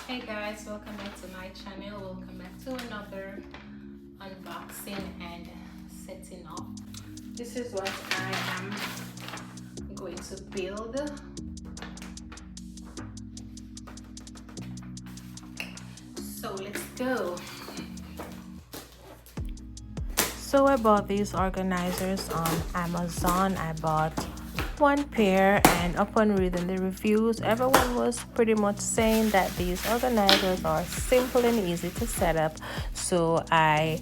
Hey guys, welcome back to my channel. Welcome back to another unboxing and setting up. This is what I am going to build. So let's go. So I bought these organizers on Amazon. I bought one pair, and upon reading the reviews, everyone was pretty much saying that these organizers are simple and easy to set up. So I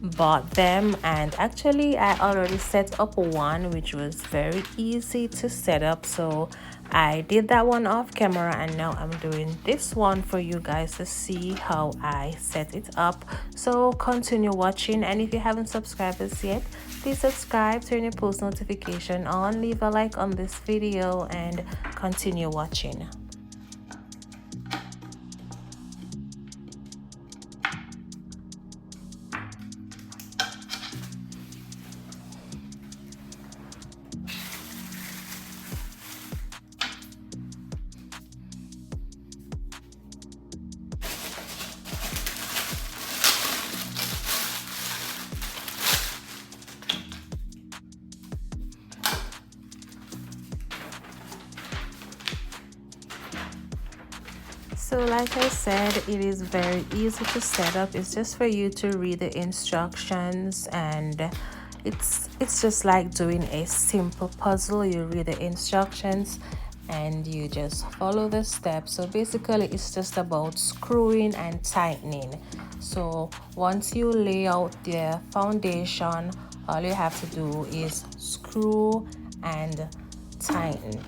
bought them, and actually I already set up one which was very easy to set up, so I did that one off camera, and now I'm doing this one for you guys to see how I set it up. So continue watching, and if you haven't subscribed as yet, please subscribe, turn your post notification on, leave a like on this video, and continue watching. So like I said, it is very easy to set up. It's just for you to read the instructions, and it's just like doing a simple puzzle. You read the instructions and you just follow the steps. So basically it's just about screwing and tightening. So once you lay out the foundation, all you have to do is screw and tighten.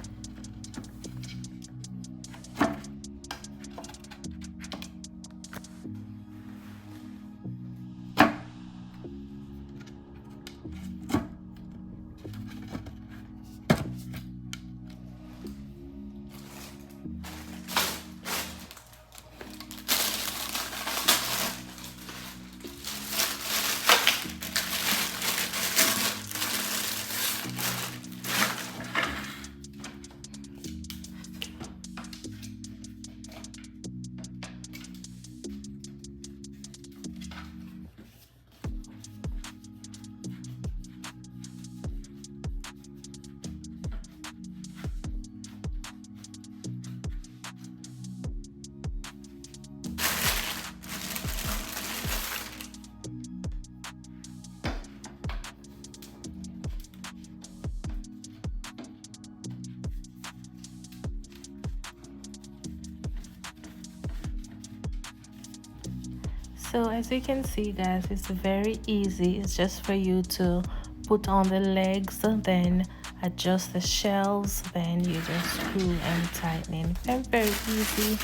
So as you can see guys, it's very easy. It's just for you to put on the legs, then adjust the shells, then you just screw and tighten it. Very easy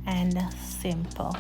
and simple.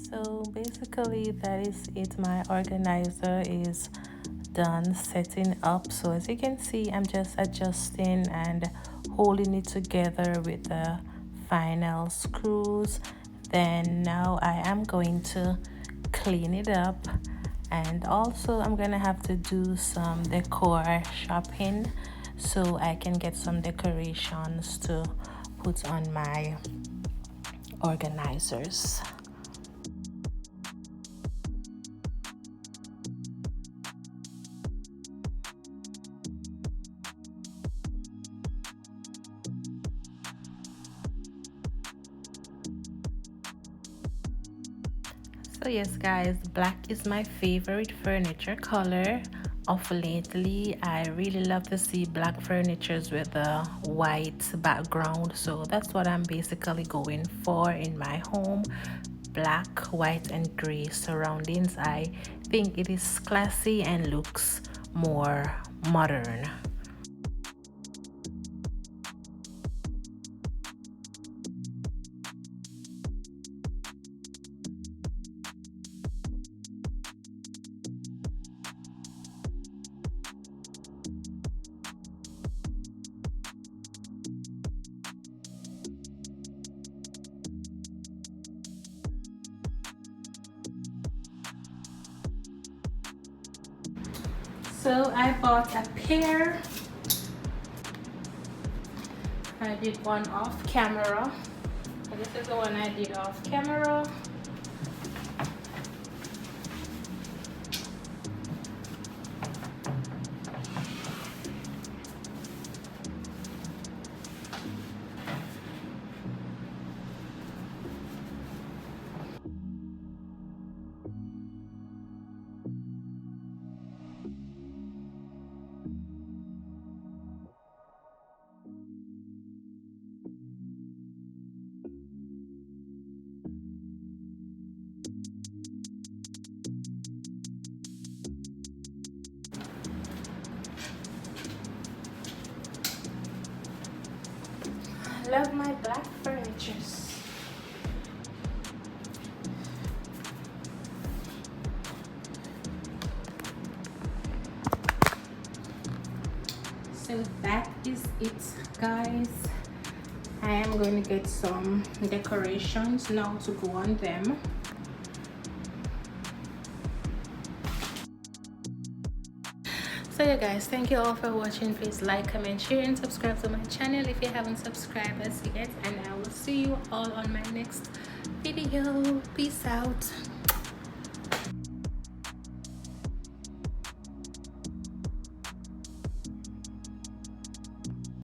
So basically that is it. My organizer is done setting up. So as you can see, I'm just adjusting and holding it together with the final screws. Then now I am going to clean it up, and also I'm gonna have to do some decor shopping so I can get some decorations to put on my organizers. So yes guys, black is my favorite furniture color of lately. I really love to see black furnitures with a white background, so that's what I'm basically going for in my home. Black, white and gray surroundings. I think it is classy and looks more modern. So I bought a pair. I did one off camera. This is the one I did off camera. I love my black furnitures. So that is it guys. I am going to get some decorations now to go on them. So yeah guys, thank you all for watching. Please like, comment, share and subscribe to my channel if you haven't subscribed as yet, and I will see you all on my next video. Peace out.